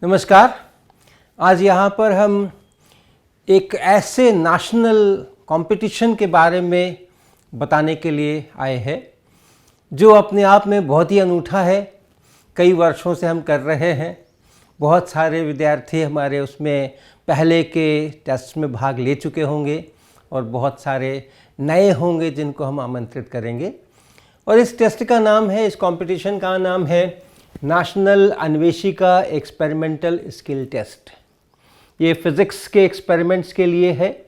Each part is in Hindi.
नमस्कार। आज यहाँ पर हम एक ऐसे नेशनल कंपटीशन के बारे में बताने के लिए आए हैं जो अपने आप में बहुत ही अनूठा है। कई वर्षों से हम कर रहे हैं। बहुत सारे विद्यार्थी हमारे उसमें पहले के टेस्ट में भाग ले चुके होंगे और बहुत सारे नए होंगे जिनको हम आमंत्रित करेंगे। और इस टेस्ट का नाम है, इस कंपटीशन का नाम है नेशनल अन्वेषिका एक्सपेरिमेंटल स्किल टेस्ट। ये फिज़िक्स के एक्सपेरिमेंट्स के लिए है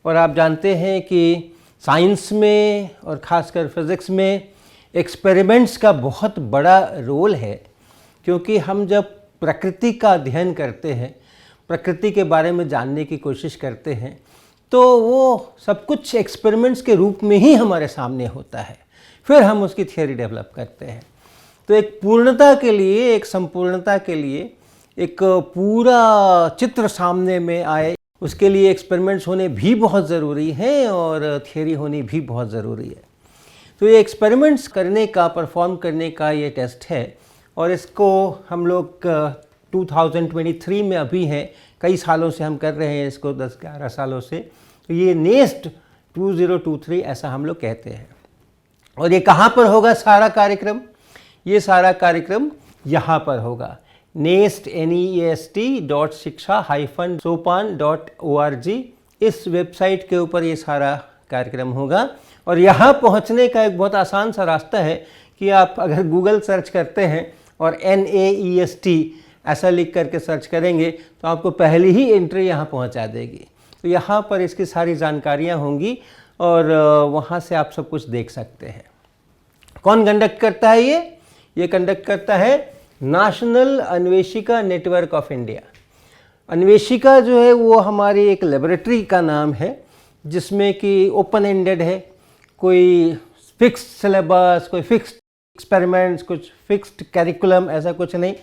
और आप जानते हैं कि साइंस में और ख़ासकर फिज़िक्स में एक्सपेरिमेंट्स का बहुत बड़ा रोल है, क्योंकि हम जब प्रकृति का अध्ययन करते हैं, प्रकृति के बारे में जानने की कोशिश करते हैं, तो वो सब कुछ एक्सपेरिमेंट्स के रूप में ही हमारे सामने होता है। फिर हम उसकी थियोरी डेवलप करते हैं। तो एक पूर्णता के लिए, एक संपूर्णता के लिए, एक पूरा चित्र सामने में आए, उसके लिए एक्सपेरिमेंट्स होने भी बहुत ज़रूरी हैं और थियोरी होनी भी बहुत ज़रूरी है। तो ये एक्सपेरिमेंट्स करने का, परफॉर्म करने का ये टेस्ट है और इसको हम लोग 2023 में अभी हैं, कई सालों से हम कर रहे हैं इसको, 10-11 सालों से। तो ये नेस्ट 2023 ऐसा हम लोग कहते हैं। और ये कहाँ पर होगा सारा कार्यक्रम? ये सारा कार्यक्रम यहाँ पर होगा, nest.shiksha-sopan.org। इस वेबसाइट के ऊपर ये सारा कार्यक्रम होगा। और यहाँ पहुँचने का एक बहुत आसान सा रास्ता है कि आप अगर गूगल सर्च करते हैं और NAEST ऐसा लिख करके सर्च करेंगे तो आपको पहली ही एंट्री यहाँ पहुँचा देगी। तो यहाँ पर इसकी सारी जानकारियाँ होंगी और वहाँ से आप सब कुछ देख सकते हैं। कौन कंडक्ट करता है ये कंडक्ट करता है national Anveshika network of India. अन्वेषिका जो है वो हमारी एक लेबोरेटरी का नाम है, जिसमें कि ओपन एंडेड है, कोई फिक्स्ड सिलेबस, कोई फिक्स्ड एक्सपेरिमेंट्स, कुछ फिक्स्ड कैरिकुलम, ऐसा कुछ नहीं।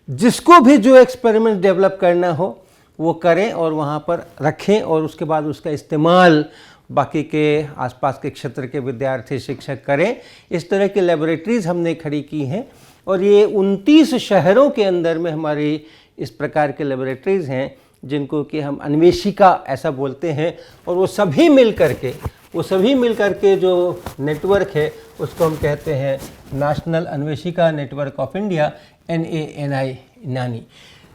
जिसको भी जो एक्सपेरिमेंट डेवलप करना हो वो करें और वहाँ पर रखें और उसके बाद उसका इस्तेमाल बाकी के आसपास के क्षेत्र के विद्यार्थी, शिक्षक करें। इस तरह की लेबोरेटरीज़ हमने खड़ी की हैं और ये 29 शहरों के अंदर में हमारी इस प्रकार के लेबोरेटरीज़ हैं, जिनको कि हम अन्वेषिका ऐसा बोलते हैं। और वो सभी मिल करके जो नेटवर्क है उसको हम कहते हैं national Anveshika network of India, NANI।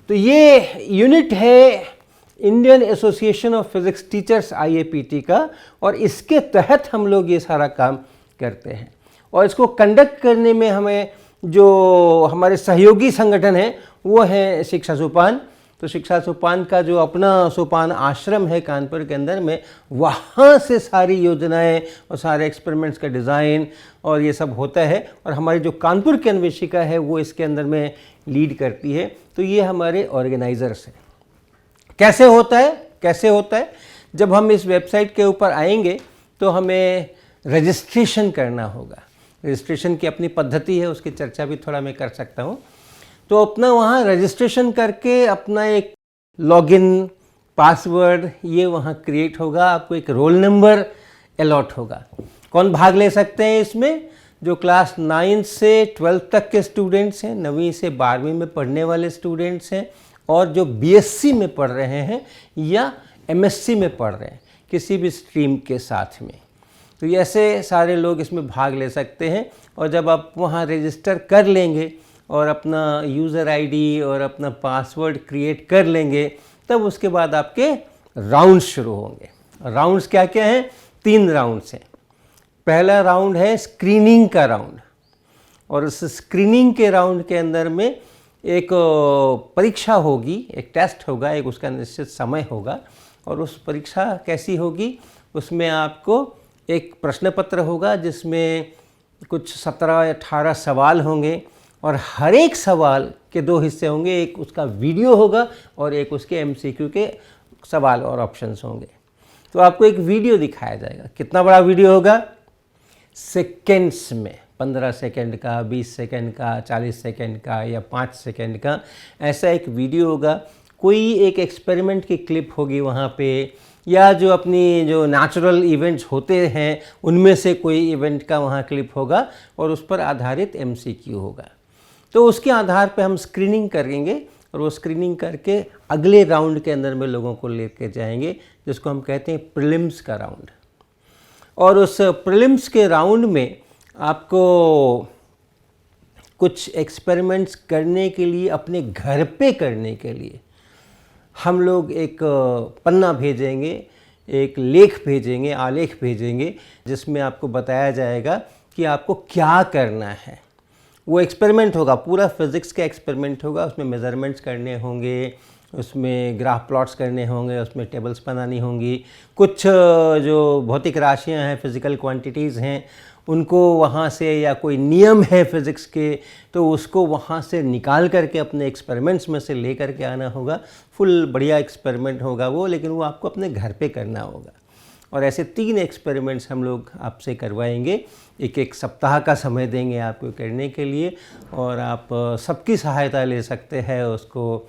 तो ये यूनिट है Indian association of physics teachers IAPT का, और इसके तहत हम लोग ये सारा काम करते हैं। और इसको कंडक्ट करने में हमें जो हमारे सहयोगी संगठन है वो है शिक्षा सोपान। तो शिक्षा सोपान का जो अपना सोपान आश्रम है कानपुर के अंदर में, वहाँ से सारी योजनाएं और सारे एक्सपेरिमेंट्स का डिज़ाइन और ये सब होता है। और हमारी जो कानपुर की अन्वेषिका है वो इसके अंदर में लीड करती है। तो ये हमारे ऑर्गेनाइज़र्स हैं। कैसे होता है? जब हम इस वेबसाइट के ऊपर आएंगे तो हमें रजिस्ट्रेशन करना होगा। रजिस्ट्रेशन की अपनी पद्धति है, उसकी चर्चा भी थोड़ा मैं कर सकता हूँ। तो अपना वहाँ रजिस्ट्रेशन करके अपना एक लॉगिन, पासवर्ड ये वहाँ क्रिएट होगा। आपको एक रोल नंबर अलॉट होगा। कौन भाग ले सकते हैं इसमें? जो क्लास 9 से 12 तक के स्टूडेंट्स हैं, 9वीं से 12वीं में पढ़ने वाले स्टूडेंट्स हैं, और जो BSc में पढ़ रहे हैं या MSc में पढ़ रहे हैं, किसी भी स्ट्रीम के साथ में। तो ऐसे सारे लोग इसमें भाग ले सकते हैं। और जब आप वहाँ रजिस्टर कर लेंगे और अपना यूज़र ID और अपना पासवर्ड क्रिएट कर लेंगे, तब उसके बाद आपके राउंड्स शुरू होंगे। राउंड्स क्या क्या हैं? 3 राउंड्स हैं। पहला राउंड है स्क्रीनिंग का राउंड, और उस स्क्रीनिंग के राउंड के अंदर में एक परीक्षा होगी, एक टेस्ट होगा, एक उसका निश्चित समय होगा। और उस परीक्षा कैसी होगी? उसमें आपको एक प्रश्न पत्र होगा जिसमें कुछ 17 या 18 सवाल होंगे, और हर एक सवाल के 2 हिस्से होंगे। एक उसका वीडियो होगा और एक उसके MCQ के सवाल और ऑप्शंस होंगे। तो आपको एक वीडियो दिखाया जाएगा। कितना बड़ा वीडियो होगा? सेकेंड्स में, 15 सेकंड का, 20 सेकंड का, 40 सेकंड का या 5 सेकंड का, ऐसा एक वीडियो होगा। कोई एक एक्सपेरिमेंट की क्लिप होगी वहाँ पे, या जो अपनी जो नेचुरल इवेंट्स होते हैं उनमें से कोई इवेंट का वहाँ क्लिप होगा, और उस पर आधारित MCQ होगा। तो उसके आधार पे हम स्क्रीनिंग करेंगे और वो स्क्रीनिंग करके अगले राउंड के अंदर में लोगों को लेके जाएंगे, जिसको हम कहते हैं प्रीलिम्स का राउंड। और उस प्रीलिम्स के राउंड में आपको कुछ एक्सपेरिमेंट्स करने के लिए, अपने घर पे करने के लिए हम लोग एक पन्ना भेजेंगे, एक लेख भेजेंगे, आलेख भेजेंगे, जिसमें आपको बताया जाएगा कि आपको क्या करना है। वो एक्सपेरिमेंट होगा, पूरा फिज़िक्स का एक्सपेरिमेंट होगा, उसमें मेज़रमेंट्स करने होंगे, उसमें ग्राफ प्लॉट्स करने होंगे, उसमें टेबल्स बनानी होंगी, कुछ जो भौतिक राशियां हैं, फिज़िकल क्वांटिटीज़ हैं, उनको वहाँ से, या कोई नियम है फिज़िक्स के तो उसको वहाँ से निकाल करके अपने एक्सपेरिमेंट्स में से ले करके आना होगा। फुल बढ़िया एक्सपेरिमेंट होगा वो, लेकिन वो आपको अपने घर पे करना होगा। और ऐसे 3 एक्सपेरिमेंट्स हम लोग आपसे करवाएंगे, एक सप्ताह का समय देंगे आपको करने के लिए, और आप सबकी सहायता ले सकते हैं उसको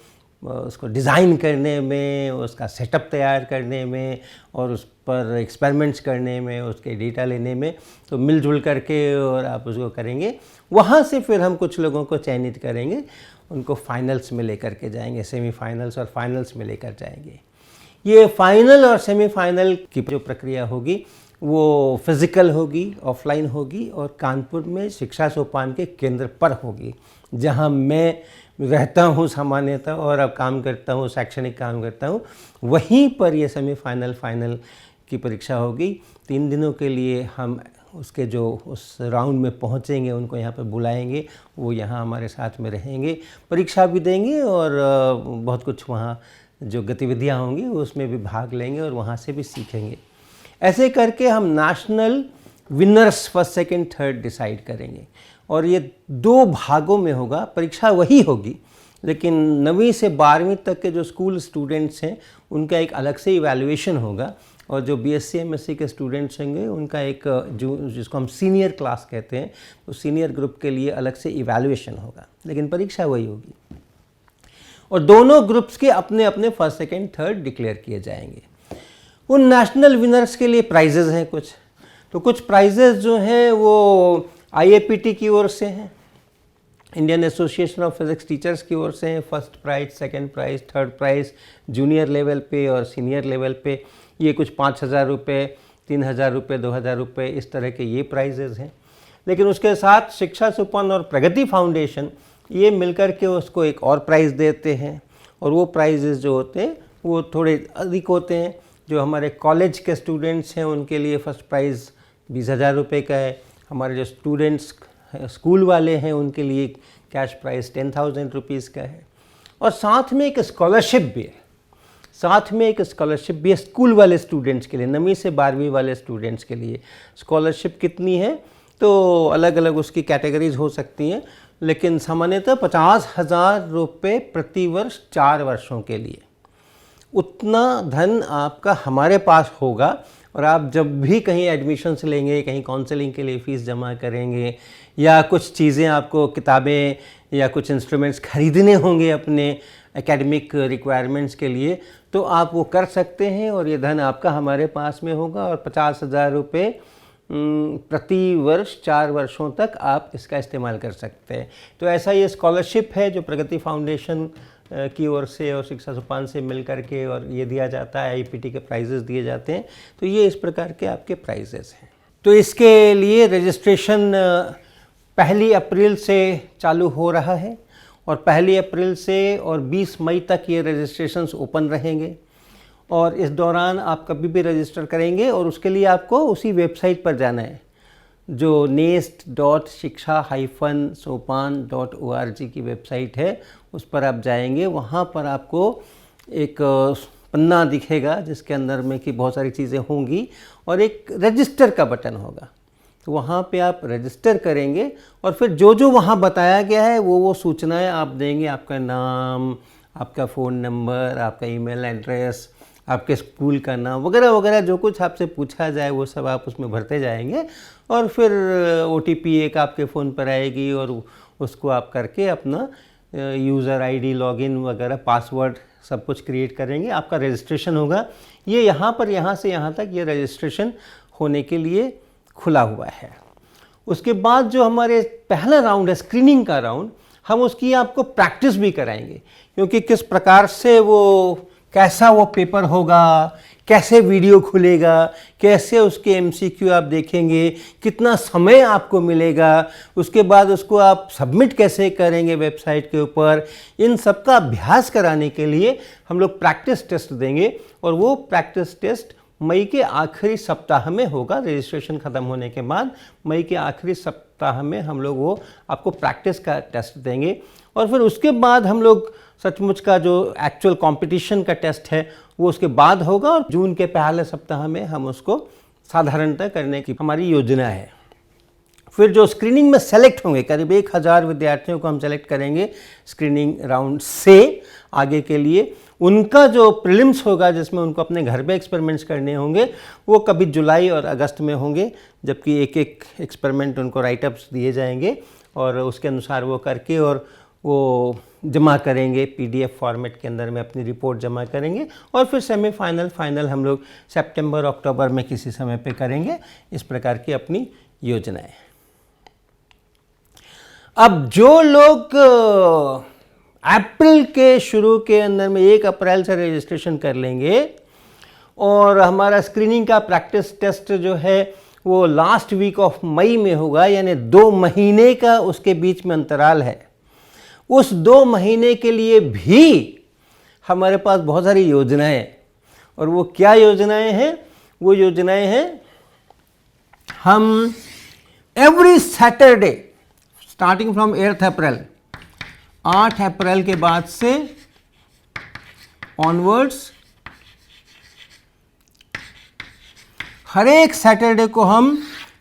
डिज़ाइन करने में, उसका सेटअप तैयार करने में, और उस पर एक्सपेरिमेंट्स करने में, उसके डेटा लेने में। तो मिलजुल करके और आप उसको करेंगे। वहाँ से फिर हम कुछ लोगों को चयनित करेंगे, उनको फाइनल्स में लेकर के जाएंगे, सेमीफाइनल्स और फाइनल्स में लेकर जाएंगे। ये फाइनल और सेमीफाइनल की जो प्रक्रिया होगी वो फिज़िकल होगी, ऑफलाइन होगी, और कानपुर में शिक्षा सोपान के केंद्र पर होगी, जहाँ मैं रहता हूँ सामान्यतः और अब काम करता हूँ, शैक्षणिक काम करता हूँ। वहीं पर ये सेमीफाइनल फाइनल की परीक्षा होगी। 3 दिनों के लिए हम उसके जो उस राउंड में पहुँचेंगे उनको यहाँ पे बुलाएंगे, वो यहाँ हमारे साथ में रहेंगे, परीक्षा भी देंगे, और बहुत कुछ वहाँ जो गतिविधियाँ होंगी उसमें भी भाग लेंगे और वहाँ से भी सीखेंगे। ऐसे करके हम national winners first second third decide करेंगे, और ये 2 भागों में होगा। परीक्षा वही होगी, लेकिन 9वीं से 12वीं तक के जो स्कूल स्टूडेंट्स हैं उनका एक अलग से इवैल्यूएशन होगा, और जो BSc MSc के स्टूडेंट्स होंगे उनका एक जो जिसको हम सीनियर क्लास कहते हैं, तो सीनियर ग्रुप के लिए अलग से इवैल्यूएशन होगा, लेकिन परीक्षा वही होगी। और दोनों ग्रुप्स के अपने अपने फर्स्ट सेकंड थर्ड डिक्लेयर किए जाएंगे। उन नेशनल विनर्स के लिए प्राइजेज़ हैं कुछ, तो कुछ प्राइजेज़ जो हैं वो IAPT की ओर से हैं, Indian association of physics Teachers की ओर से हैं। First prize, second prize, third prize junior level पे और सीनियर लेवल पे ये कुछ 5,000 रुपये, 3,000 रुपये, 2,000 रुपये, इस तरह के ये प्राइजेज़ हैं। लेकिन उसके साथ शिक्षा सोपान और प्रगति फाउंडेशन ये मिलकर के उसको एक और प्राइज़ देते हैं, और वो प्राइजेज़ जो होते हैं वो थोड़े अधिक होते हैं। जो हमारे कॉलेज के स्टूडेंट्स हैं उनके लिए फ़र्स्ट प्राइज़ 20,000 रुपये का है। हमारे जो स्टूडेंट्स स्कूल वाले हैं उनके लिए कैश प्राइज़ 10,000 रुपीज़ का है। और साथ में एक स्कॉलरशिप भी है, स्कूल वाले स्टूडेंट्स के लिए, 9वीं से 12वीं वाले स्टूडेंट्स के लिए। स्कॉलरशिप कितनी है तो अलग अलग उसकी कैटेगरीज हो सकती हैं, लेकिन सामान्यतः 50,000 रुपये प्रति वर्ष 4 वर्षों के लिए। उतना धन आपका हमारे पास होगा, और आप जब भी कहीं एडमिशन्स लेंगे, कहीं काउंसलिंग के लिए फ़ीस जमा करेंगे, या कुछ चीज़ें आपको किताबें या कुछ इंस्ट्रूमेंट्स खरीदने होंगे अपने एकेडमिक रिक्वायरमेंट्स के लिए, तो आप वो कर सकते हैं, और ये धन आपका हमारे पास में होगा। और 50,000 रुपये प्रति वर्ष 4 वर्षों तक आप इसका इस्तेमाल कर सकते हैं। तो ऐसा ये स्कॉलरशिप है जो प्रगति फाउंडेशन की ओर से और शिक्षा सोपान से मिल कर के और ये दिया जाता है, IAPT के प्राइजेज़ दिए जाते हैं। तो ये इस प्रकार के आपके प्राइजेज़ हैं। तो इसके लिए रजिस्ट्रेशन 1 अप्रैल से चालू हो रहा है, और 1 अप्रैल से और 20 मई तक ये रजिस्ट्रेशंस ओपन रहेंगे, और इस दौरान आप कभी भी रजिस्टर करेंगे, और उसके लिए आपको उसी वेबसाइट पर जाना है जो nest.shiksha-sopan.org की वेबसाइट है। उस पर आप जाएंगे, वहाँ पर आपको एक पन्ना दिखेगा जिसके अंदर में कि बहुत सारी चीज़ें होंगी, और एक रजिस्टर का बटन होगा। तो वहाँ पे आप रजिस्टर करेंगे, और फिर जो जो वहाँ बताया गया है वो सूचनाएं आप देंगे, आपका नाम, आपका फ़ोन नंबर, आपका ईमेल एड्रेस, आपके स्कूल का नाम वगैरह वगैरह, जो कुछ आपसे पूछा जाए वो सब आप उसमें भरते जाएंगे, और फिर OTP एक आपके फ़ोन पर आएगी, और उसको आप करके अपना यूज़र ID, लॉगिन वगैरह, पासवर्ड सब कुछ क्रिएट करेंगे। आपका रजिस्ट्रेशन होगा। ये यहाँ से यहाँ तक ये रजिस्ट्रेशन होने के लिए खुला हुआ है। उसके बाद जो हमारे पहला राउंड है, स्क्रीनिंग का राउंड, हम उसकी आपको प्रैक्टिस भी कराएंगे, क्योंकि किस प्रकार से कैसा वो पेपर होगा, कैसे वीडियो खुलेगा, कैसे उसके एमसीक्यू आप देखेंगे, कितना समय आपको मिलेगा, उसके बाद उसको आप सबमिट कैसे करेंगे वेबसाइट के ऊपर, इन सब का अभ्यास कराने के लिए हम लोग प्रैक्टिस टेस्ट देंगे। और वो प्रैक्टिस टेस्ट मई के आखिरी सप्ताह में होगा। रजिस्ट्रेशन ख़त्म होने के बाद मई के आखिरी सप्ताह में हम लोग वो आपको प्रैक्टिस का टेस्ट देंगे। और फिर उसके बाद हम लोग सचमुच का जो एक्चुअल कंपटीशन का टेस्ट है वो उसके बाद होगा, और जून के पहले सप्ताह में हम उसको साधारणतः करने की हमारी योजना है। फिर जो स्क्रीनिंग में सेलेक्ट होंगे, करीब 1000 विद्यार्थियों को हम सेलेक्ट करेंगे स्क्रीनिंग राउंड से आगे के लिए। उनका जो प्रीलिम्स होगा, जिसमें उनको अपने घर पे एक्सपेरिमेंट्स करने होंगे, वो कभी जुलाई और अगस्त में होंगे, जबकि एक एक एक्सपेरिमेंट उनको राइटअप्स दिए जाएंगे और उसके अनुसार वो करके और वो जमा करेंगे पीडीएफ फॉर्मेट के अंदर में, अपनी रिपोर्ट जमा करेंगे। और फिर सेमीफाइनल फाइनल हम लोग सितंबर अक्टूबर में किसी समय पे करेंगे। इस प्रकार की अपनी योजनाएं। अब जो लोग अप्रैल के शुरू के अंदर में 1 अप्रैल से रजिस्ट्रेशन कर लेंगे, और हमारा स्क्रीनिंग का प्रैक्टिस टेस्ट जो है वो लास्ट वीक ऑफ मई में होगा, यानी 2 महीने का उसके बीच में अंतराल है। उस 2 महीने के लिए भी हमारे पास बहुत सारी योजनाएं हैं। और वो क्या योजनाएं हैं? वो योजनाएं हैं, हम एवरी सैटरडे स्टार्टिंग फ्रॉम 8 अप्रैल, 8 अप्रैल के बाद से ऑनवर्ड्स हर एक सैटरडे को हम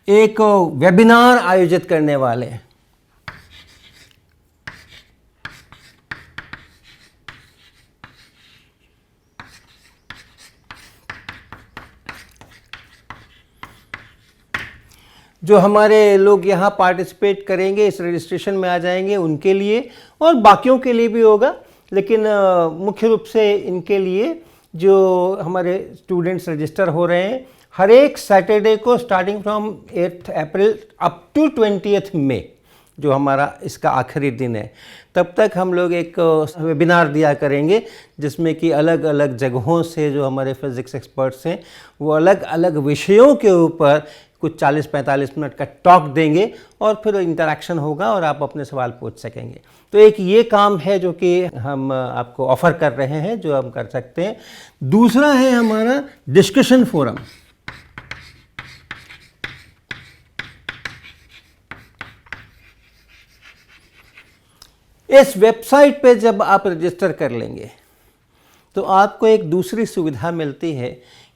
एक वेबिनार आयोजित करने वाले हैं। जो हमारे लोग यहाँ पार्टिसिपेट करेंगे, इस रजिस्ट्रेशन में आ जाएंगे, उनके लिए और बाकियों के लिए भी होगा, लेकिन मुख्य रूप से इनके लिए जो हमारे स्टूडेंट्स रजिस्टर हो रहे हैं, हर एक सैटरडे को starting from 8 April up to 20 May, जो हमारा इसका आखिरी दिन है, तब तक हम लोग एक वेबिनार दिया करेंगे, जिसमें कि अलग अलग जगहों से जो हमारे फिज़िक्स एक्सपर्ट्स हैं वो अलग अलग विषयों के ऊपर कुछ 40-45 मिनट का टॉक देंगे, और फिर इंटरेक्शन होगा और आप अपने सवाल पूछ सकेंगे। तो एक ये काम है जो कि हम आपको ऑफ़र कर रहे हैं, जो हम कर सकते हैं। दूसरा है हमारा डिस्कशन फोरम। इस वेबसाइट पे जब आप रजिस्टर कर लेंगे तो आपको एक दूसरी सुविधा मिलती है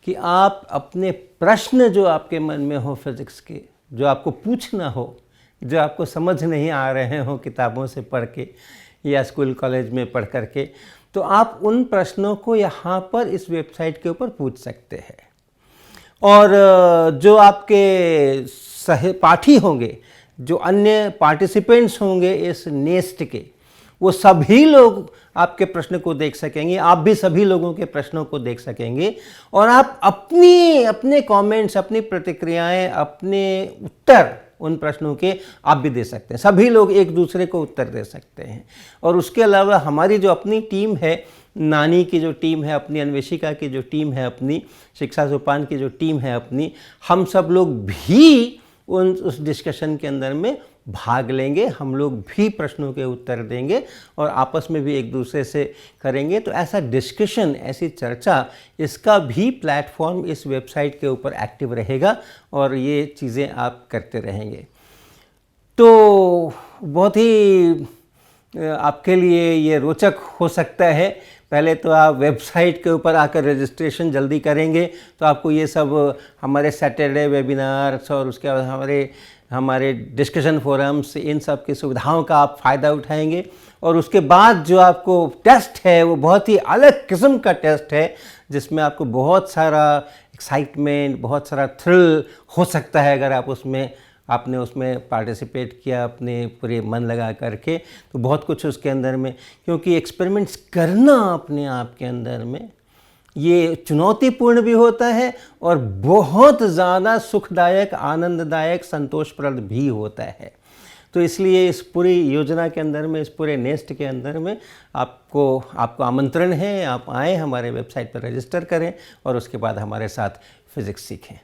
कि आप अपने प्रश्न जो आपके मन में हो फिज़िक्स के, जो आपको पूछना हो, जो आपको समझ नहीं आ रहे हो किताबों से पढ़ के या स्कूल कॉलेज में पढ़ कर के, तो आप उन प्रश्नों को यहाँ पर इस वेबसाइट के ऊपर पूछ सकते हैं। और जो आपके सहपाठी होंगे, जो अन्य पार्टिसिपेंट्स होंगे इस नेस्ट के, वो सभी लोग आपके प्रश्न को देख सकेंगे, आप भी सभी लोगों के प्रश्नों को देख सकेंगे, और आप अपने कमेंट्स, अपनी प्रतिक्रियाएं, अपने उत्तर उन प्रश्नों के आप भी दे सकते हैं। सभी लोग एक दूसरे को उत्तर दे सकते हैं। और उसके अलावा हमारी जो अपनी टीम है, नानी की जो टीम है अपनी, अन्वेषिका की जो टीम है अपनी, शिक्षा सोपान की जो टीम है अपनी, हम सब लोग भी उस डिस्कशन के अंदर में भाग लेंगे। हम लोग भी प्रश्नों के उत्तर देंगे और आपस में भी एक दूसरे से करेंगे। तो ऐसा डिस्कशन, ऐसी चर्चा, इसका भी प्लेटफॉर्म इस वेबसाइट के ऊपर एक्टिव रहेगा और ये चीज़ें आप करते रहेंगे। तो बहुत ही आपके लिए ये रोचक हो सकता है। पहले तो आप वेबसाइट के ऊपर आकर रजिस्ट्रेशन जल्दी करेंगे तो आपको ये सब हमारे सैटरडे वेबिनार्स और उसके बाद हमारे डिस्कशन फोरम्स, इन सब की सुविधाओं का आप फ़ायदा उठाएंगे। और उसके बाद जो आपको टेस्ट है वो बहुत ही अलग किस्म का टेस्ट है, जिसमें आपको बहुत सारा एक्साइटमेंट, बहुत सारा थ्रिल हो सकता है अगर आपने उसमें पार्टिसिपेट किया अपने पूरे मन लगा करके। तो बहुत कुछ उसके अंदर में, क्योंकि एक्सपेरिमेंट्स करना अपने आप के अंदर में ये चुनौतीपूर्ण भी होता है और बहुत ज़्यादा सुखदायक, आनंददायक, संतोषप्रद भी होता है। तो इसलिए इस पूरी योजना के अंदर में, इस पूरे नेस्ट के अंदर में आपको आमंत्रण है, आप आएँ, हमारे वेबसाइट पर रजिस्टर करें और उसके बाद हमारे साथ फिज़िक्स सीखें।